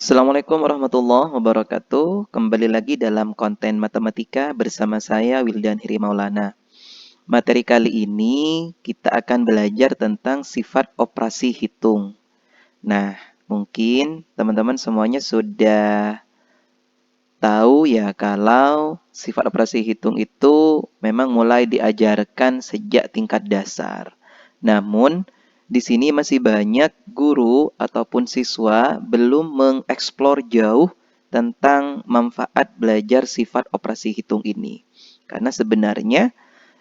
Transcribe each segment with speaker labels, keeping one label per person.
Speaker 1: Assalamualaikum warahmatullahi wabarakatuh. Kembali lagi dalam konten matematika bersama saya Wildan Hiri Maulana. Materi kali ini kita akan belajar tentang sifat operasi hitung. Nah, mungkin teman-teman semuanya sudah tahu ya kalau sifat operasi hitung itu memang mulai diajarkan sejak tingkat dasar. Namun, di sini masih banyak guru ataupun siswa belum mengeksplor jauh tentang manfaat belajar sifat operasi hitung ini. Karena sebenarnya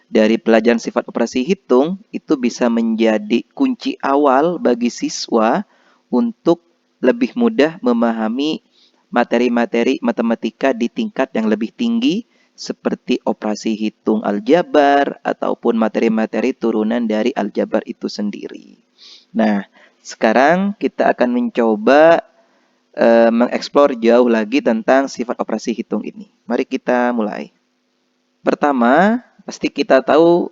Speaker 1: dari pelajaran sifat operasi hitung itu bisa menjadi kunci awal bagi siswa untuk lebih mudah memahami materi-materi matematika di tingkat yang lebih tinggi seperti operasi hitung aljabar ataupun materi-materi turunan dari aljabar itu sendiri. Nah, sekarang kita akan mencoba mengeksplor jauh lagi tentang sifat operasi hitung ini. Mari kita mulai. Pertama, pasti kita tahu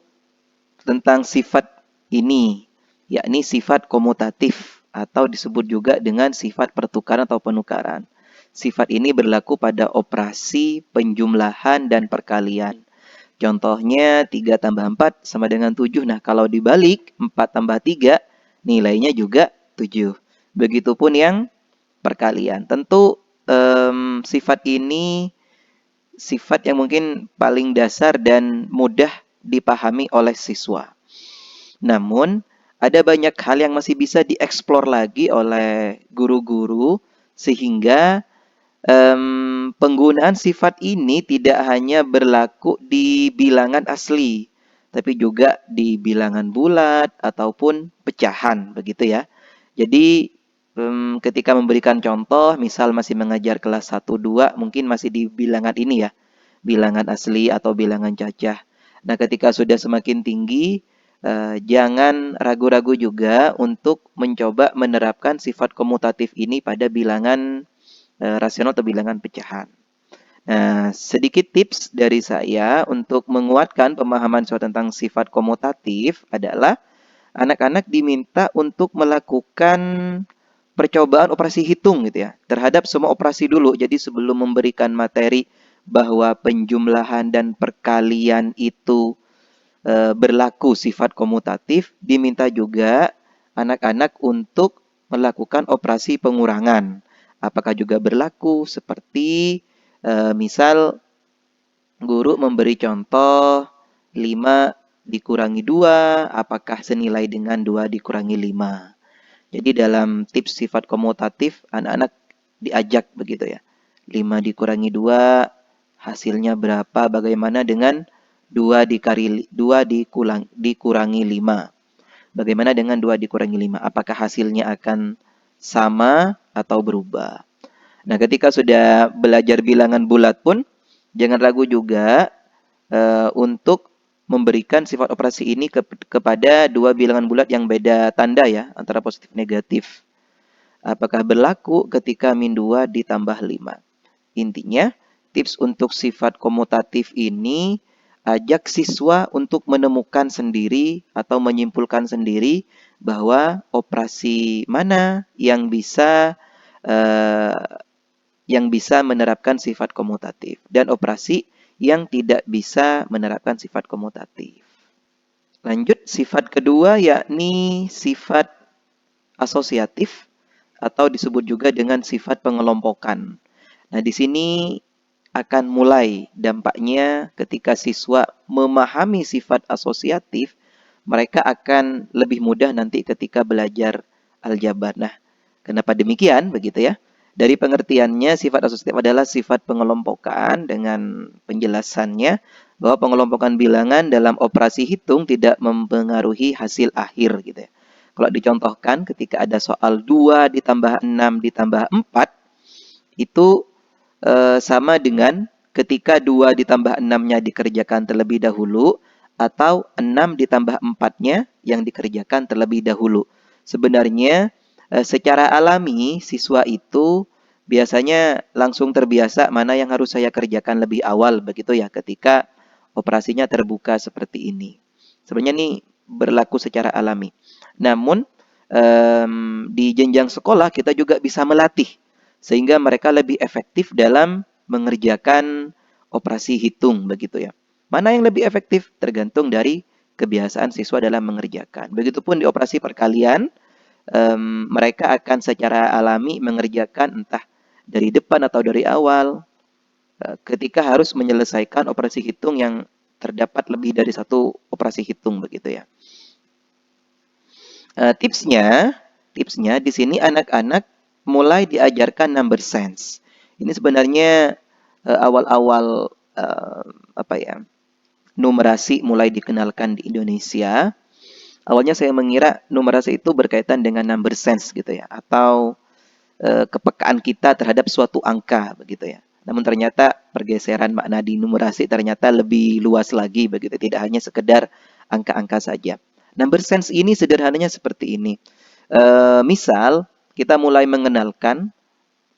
Speaker 1: tentang sifat ini, yakni sifat komutatif atau disebut juga dengan sifat pertukaran atau penukaran. Sifat ini berlaku pada operasi penjumlahan dan perkalian. Contohnya 3 tambah 4 sama dengan 7. Nah, kalau dibalik 4 tambah 3 nilainya juga 7. Begitupun yang perkalian. Tentu sifat ini sifat yang mungkin paling dasar dan mudah dipahami oleh siswa. Namun, ada banyak hal yang masih bisa dieksplor lagi oleh guru-guru sehingga penggunaan sifat ini tidak hanya berlaku di bilangan asli, tapi juga di bilangan bulat ataupun pecahan, begitu ya. Jadi, ketika memberikan contoh, misal masih mengajar kelas 1, 2, mungkin masih di bilangan ini ya, bilangan asli atau bilangan cacah. Nah, ketika sudah semakin tinggi, jangan ragu-ragu juga untuk mencoba menerapkan sifat komutatif ini pada bilangan rasional atau bilangan pecahan. Nah, sedikit tips dari saya untuk menguatkan pemahaman soal tentang sifat komutatif adalah anak-anak diminta untuk melakukan percobaan operasi hitung gitu ya, terhadap semua operasi dulu. Jadi sebelum memberikan materi bahwa penjumlahan dan perkalian itu berlaku sifat komutatif, diminta juga anak-anak untuk melakukan operasi pengurangan. Apakah juga berlaku seperti misal guru memberi contoh 5 dikurangi 2, apakah senilai dengan 2 dikurangi 5. Jadi dalam tips sifat komutatif, anak-anak diajak begitu ya. 5 dikurangi 2, hasilnya berapa? Bagaimana dengan 2 dikurangi 5? Bagaimana dengan 2 dikurangi 5? Apakah hasilnya akan sama atau berubah? Nah, ketika sudah belajar bilangan bulat pun, jangan ragu juga untuk memberikan sifat operasi ini kepada dua bilangan bulat yang beda tanda ya, antara positif negatif. Apakah berlaku ketika min 2 ditambah 5? Intinya, tips untuk sifat komutatif ini ajak siswa untuk menemukan sendiri atau menyimpulkan sendiri bahwa operasi mana eh, yang bisa menerapkan sifat komutatif dan operasi yang tidak bisa menerapkan sifat komutatif. Lanjut, sifat kedua yakni sifat asosiatif atau disebut juga dengan sifat pengelompokan. Nah, di sini akan mulai dampaknya ketika siswa memahami sifat asosiatif, mereka akan lebih mudah nanti ketika belajar aljabar. Nah, kenapa demikian? Begitu ya. Dari pengertiannya, sifat asosiatif adalah sifat pengelompokan dengan penjelasannya bahwa pengelompokan bilangan dalam operasi hitung tidak mempengaruhi hasil akhir gitu ya. Kalau dicontohkan ketika ada soal 2 ditambah 6 ditambah 4, itu sama dengan ketika 2 ditambah 6-nya dikerjakan terlebih dahulu atau 6 ditambah 4-nya yang dikerjakan terlebih dahulu. Sebenarnya secara alami siswa itu biasanya langsung terbiasa mana yang harus saya kerjakan lebih awal begitu ya ketika operasinya terbuka seperti ini. Sebenarnya ini berlaku secara alami. Namun di jenjang sekolah kita juga bisa melatih sehingga mereka lebih efektif dalam mengerjakan operasi hitung begitu ya. Mana yang lebih efektif tergantung dari kebiasaan siswa dalam mengerjakan. Begitupun di operasi perkalian, mereka akan secara alami mengerjakan entah dari depan atau dari awal ketika harus menyelesaikan operasi hitung yang terdapat lebih dari satu operasi hitung begitu ya. Tipsnya, di sini anak-anak mulai diajarkan number sense. Ini sebenarnya awal-awal apa ya, numerasi mulai dikenalkan di Indonesia. Awalnya saya mengira numerasi itu berkaitan dengan number sense gitu ya, atau kepekaan kita terhadap suatu angka begitu ya. Namun ternyata pergeseran makna di numerasi ternyata lebih luas lagi begitu, tidak hanya sekedar angka-angka saja. Number sense ini sederhananya seperti ini. Misal kita mulai mengenalkan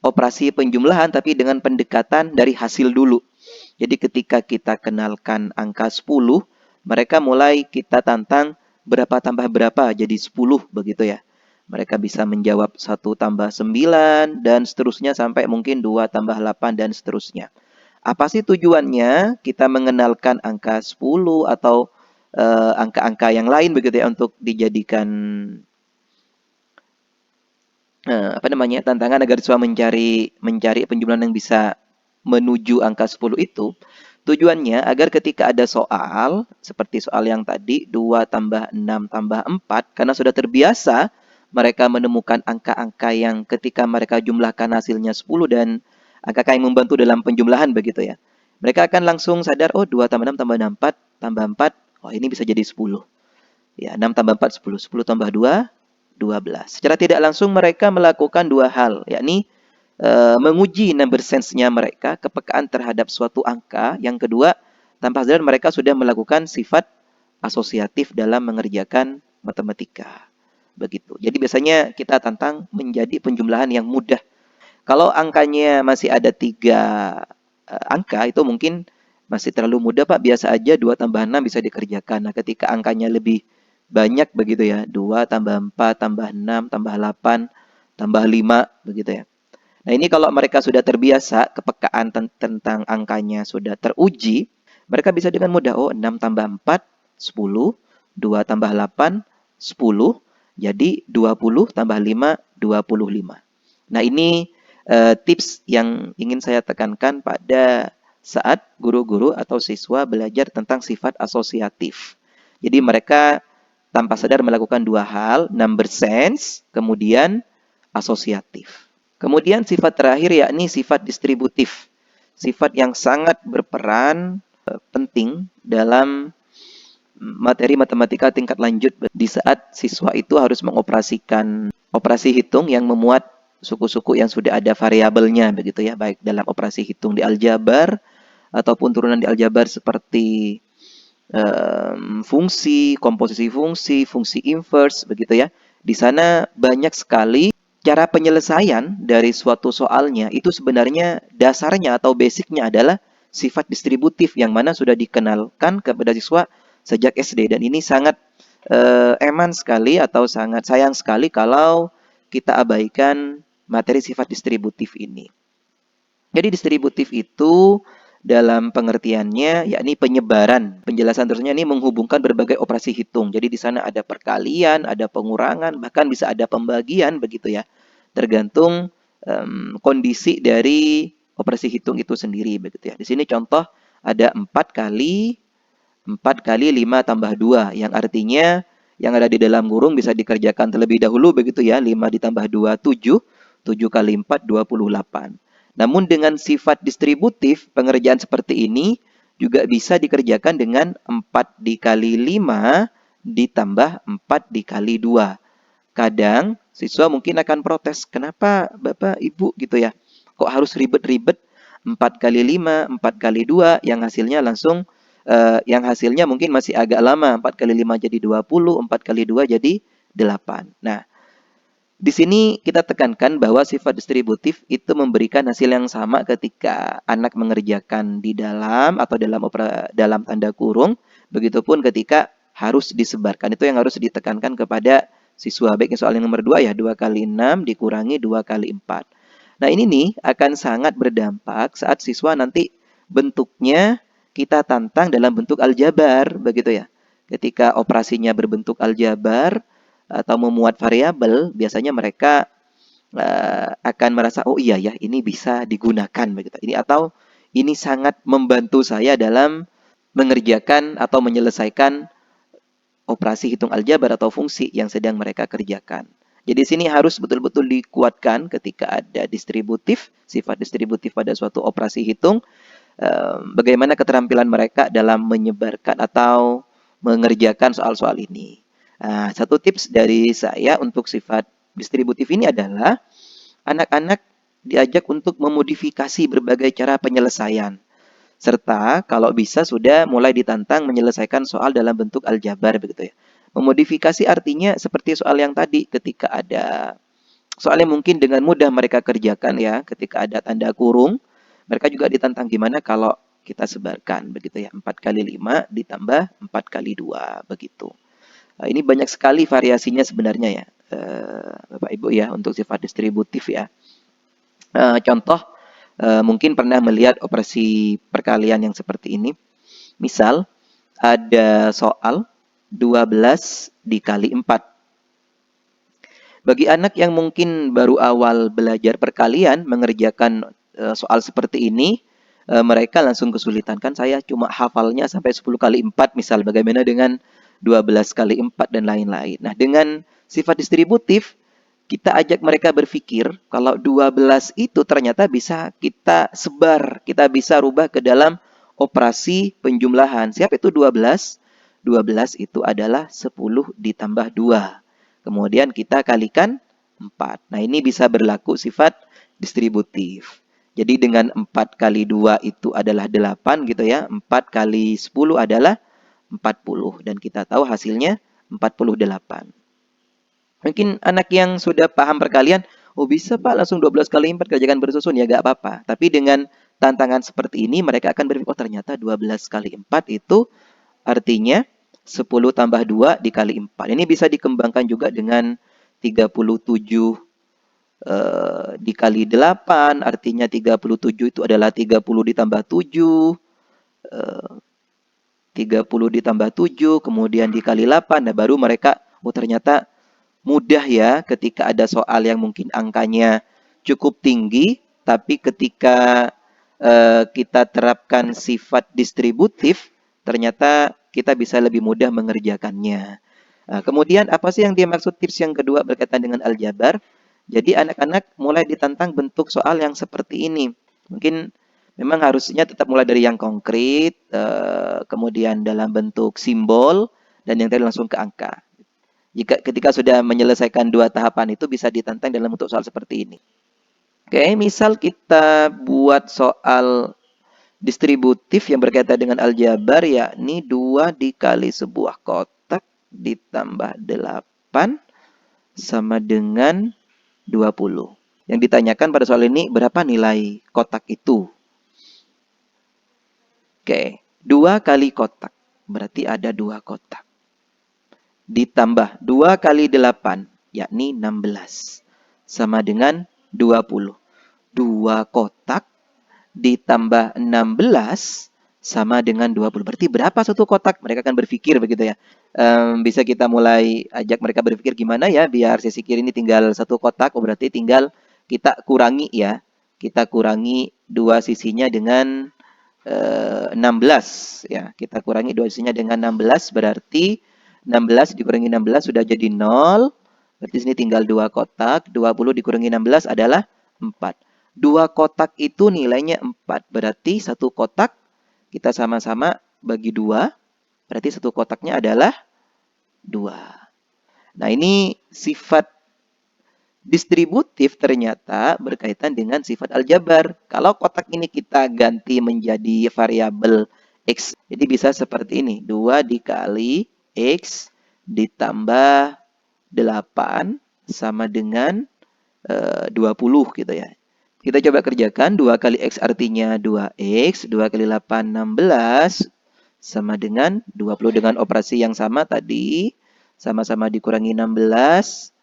Speaker 1: operasi penjumlahan tapi dengan pendekatan dari hasil dulu. Jadi ketika kita kenalkan angka 10, mereka mulai kita tantang berapa tambah berapa jadi 10 begitu ya. Mereka bisa menjawab 1 tambah 9 dan seterusnya sampai mungkin 2 tambah 8 dan seterusnya. Apa sih tujuannya kita mengenalkan angka 10 atau angka-angka yang lain begitu ya untuk dijadikan apa namanya, tantangan agar siswa mencari penjumlahan yang bisa menuju angka 10 itu. Tujuannya agar ketika ada soal, seperti soal yang tadi, 2 tambah 6 tambah 4, karena sudah terbiasa mereka menemukan angka-angka yang ketika mereka jumlahkan hasilnya 10 dan angka-angka yang membantu dalam penjumlahan begitu ya. Mereka akan langsung sadar, oh 2 tambah 6 tambah 4 tambah 4, oh ini bisa jadi 10. Ya, 6 tambah 4, 10. 10 tambah 2, 12. Secara tidak langsung mereka melakukan dua hal, yakni menguji number sense-nya mereka, kepekaan terhadap suatu angka. Yang kedua, tanpa sadar mereka sudah melakukan sifat asosiatif dalam mengerjakan matematika. Begitu. Jadi biasanya kita tantang menjadi penjumlahan yang mudah. Kalau angkanya masih ada 3 angka, itu mungkin masih terlalu mudah Pak, biasa aja 2 tambah 6 bisa dikerjakan. Nah ketika angkanya lebih banyak begitu ya, 2 tambah 4 tambah 6 tambah 8 tambah 5 begitu ya. Nah ini kalau mereka sudah terbiasa, kepekaan tentang angkanya sudah teruji, mereka bisa dengan mudah, oh 6 tambah 4, 10, 2 tambah 8, 10, jadi 20 tambah 5, 25. Nah ini tips yang ingin saya tekankan pada saat guru-guru atau siswa belajar tentang sifat asosiatif. Jadi mereka tanpa sadar melakukan dua hal, number sense, kemudian asosiatif. Kemudian sifat terakhir yakni sifat distributif. Sifat yang sangat berperan penting dalam materi matematika tingkat lanjut di saat siswa itu harus mengoperasikan operasi hitung yang memuat suku-suku yang sudah ada variabelnya begitu ya, baik dalam operasi hitung di aljabar ataupun turunan di aljabar seperti fungsi, komposisi fungsi, fungsi inverse begitu ya. Di sana banyak sekali cara penyelesaian dari suatu soalnya itu sebenarnya dasarnya atau basicnya adalah sifat distributif yang mana sudah dikenalkan kepada siswa sejak SD dan ini sangat eman sekali atau sangat sayang sekali kalau kita abaikan materi sifat distributif ini. Jadi distributif itu dalam pengertiannya yakni penyebaran. Penjelasan terusnya ini menghubungkan berbagai operasi hitung. Jadi di sana ada perkalian, ada pengurangan, bahkan bisa ada pembagian begitu ya. Tergantung kondisi dari operasi hitung itu sendiri begitu ya. Di sini contoh ada 4 kali 5 tambah 2 yang artinya yang ada di dalam kurung bisa dikerjakan terlebih dahulu begitu ya. 5 ditambah 2 7, 7 kali 4 28. Namun dengan sifat distributif, pengerjaan seperti ini juga bisa dikerjakan dengan 4 dikali 5 ditambah 4 dikali 2. Kadang siswa mungkin akan protes, kenapa Bapak Ibu gitu ya, kok harus ribet-ribet 4 kali 5, 4 kali 2 yang hasilnya langsung yang hasilnya mungkin masih agak lama, 4 kali 5 jadi 20, 4 kali 2 jadi 8. Nah, di sini kita tekankan bahwa sifat distributif itu memberikan hasil yang sama ketika anak mengerjakan di dalam atau dalam tanda kurung, begitupun ketika harus disebarkan. Itu yang harus ditekankan kepada siswa. Baik soal yang nomor 2 ya, 2 kali 6 dikurangi 2 kali 4. Nah, ini nih akan sangat berdampak saat siswa nanti bentuknya kita tantang dalam bentuk aljabar, begitu ya. Ketika operasinya berbentuk aljabar atau memuat variabel, biasanya mereka akan merasa, oh iya ya, ini bisa digunakan begitu. Ini atau ini sangat membantu saya dalam mengerjakan atau menyelesaikan operasi hitung aljabar atau fungsi yang sedang mereka kerjakan. Jadi sini harus betul-betul dikuatkan ketika ada distributif, sifat distributif pada suatu operasi hitung, bagaimana keterampilan mereka dalam menyebarkan atau mengerjakan soal-soal ini. Nah, satu tips dari saya untuk sifat distributif ini adalah anak-anak diajak untuk memodifikasi berbagai cara penyelesaian. Serta kalau bisa sudah mulai ditantang menyelesaikan soal dalam bentuk aljabar begitu ya. Memodifikasi artinya seperti soal yang tadi ketika ada soal yang mungkin dengan mudah mereka kerjakan ya, ketika ada tanda kurung, mereka juga ditantang gimana kalau kita sebarkan begitu ya. 4 kali 5 ditambah 4 kali 2 begitu. Nah, ini banyak sekali variasinya sebenarnya ya, Bapak Ibu ya, untuk sifat distributif ya. Contoh, mungkin pernah melihat operasi perkalian yang seperti ini. Misal, ada soal 12 dikali 4. Bagi anak yang mungkin baru awal belajar perkalian, mengerjakan soal seperti ini, mereka langsung kesulitan. Kan saya cuma hafalnya sampai 10 kali 4, misal bagaimana dengan 12 kali 4 dan lain-lain. Nah, dengan sifat distributif, kita ajak mereka berpikir kalau 12 itu ternyata bisa kita sebar, kita bisa rubah ke dalam operasi penjumlahan. Siapa itu 12? 12 itu adalah 10 ditambah 2. Kemudian kita kalikan 4. Nah, ini bisa berlaku sifat distributif. Jadi dengan 4 kali 2 itu adalah 8 gitu ya. 4 kali 10 adalah 40. Dan kita tahu hasilnya 48. Mungkin anak yang sudah paham perkalian, oh bisa Pak langsung 12 kali 4 kerjakan bersusun, ya nggak apa-apa. Tapi dengan tantangan seperti ini mereka akan berpikir, oh ternyata 12 kali 4 itu artinya 10 tambah 2 dikali 4. Ini bisa dikembangkan juga dengan 37 dikali 8, artinya 37 itu adalah 30 ditambah 7, 30 ditambah 7, kemudian dikali 8. Nah, baru mereka, oh ternyata mudah ya ketika ada soal yang mungkin angkanya cukup tinggi, tapi ketika kita terapkan sifat distributif, ternyata kita bisa lebih mudah mengerjakannya. Nah, kemudian apa sih yang dimaksud tips yang kedua berkaitan dengan aljabar? Jadi anak-anak mulai ditantang bentuk soal yang seperti ini. Mungkin memang harusnya tetap mulai dari yang konkret, kemudian dalam bentuk simbol, dan yang tadi langsung ke angka. Jika ketika sudah menyelesaikan dua tahapan itu bisa ditantang dalam bentuk soal seperti ini. Oke, misal kita buat soal distributif yang berkaitan dengan aljabar, yakni 2 dikali sebuah kotak ditambah 8 sama dengan 20. Yang ditanyakan pada soal ini, berapa nilai kotak itu? Oke, 2 kali kotak, berarti ada 2 kotak. Ditambah 2 kali 8, yakni 16. Sama dengan 20. 2 kotak ditambah 16 sama dengan 20. Berarti berapa satu kotak? Mereka akan berpikir begitu ya. Bisa kita mulai ajak mereka berpikir gimana ya biar sisi kiri ini tinggal satu kotak. Oh berarti tinggal kita kurangi ya. Kita kurangi dua sisinya dengan 16 ya. Kita kurangi dua sisinya dengan 16 berarti 16 dikurangi 16 sudah jadi 0. Berarti sini tinggal dua kotak. 20 dikurangi 16 adalah 4. Dua kotak itu nilainya 4. Berarti satu kotak kita sama-sama bagi 2. Berarti satu kotaknya adalah 2. Nah, ini sifat distributif ternyata berkaitan dengan sifat aljabar. Kalau kotak ini kita ganti menjadi variabel X. Jadi bisa seperti ini. 2 dikali X ditambah 8 sama dengan 20 gitu ya. Kita coba kerjakan. 2 kali X artinya 2X. 2 kali 8, 16. Sama dengan 20 dengan operasi yang sama tadi. Sama-sama dikurangi 16.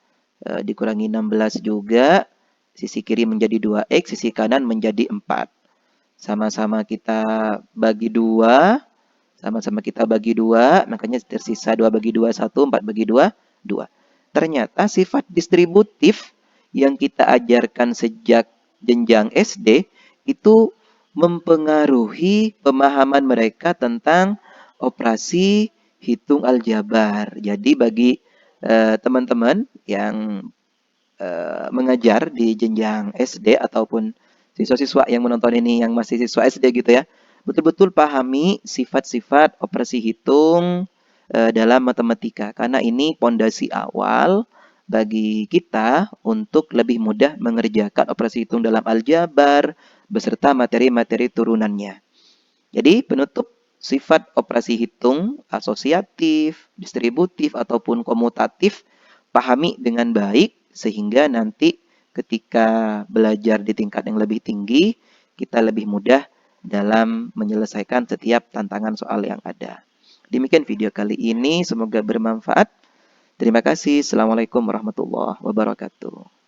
Speaker 1: Dikurangi 16 juga. sisi kiri menjadi 2X, sisi kanan menjadi 4. Sama-sama kita bagi 2, sama-sama kita bagi 2, makanya tersisa 2 bagi 2, 1, 4 bagi 2, 2. Ternyata sifat distributif yang kita ajarkan sejak jenjang SD itu mempengaruhi pemahaman mereka tentang operasi hitung aljabar. Jadi bagi teman-teman yang mengajar di jenjang SD ataupun siswa-siswa yang menonton ini yang masih siswa SD gitu ya, betul-betul pahami sifat-sifat operasi hitung dalam matematika karena ini pondasi awal bagi kita untuk lebih mudah mengerjakan operasi hitung dalam aljabar beserta materi-materi turunannya. Jadi penutup sifat operasi hitung asosiatif, distributif ataupun komutatif pahami dengan baik sehingga nanti ketika belajar di tingkat yang lebih tinggi kita lebih mudah dalam menyelesaikan setiap tantangan soal yang ada. Demikian video kali ini, semoga bermanfaat. Terima kasih. Assalamualaikum warahmatullahi wabarakatuh.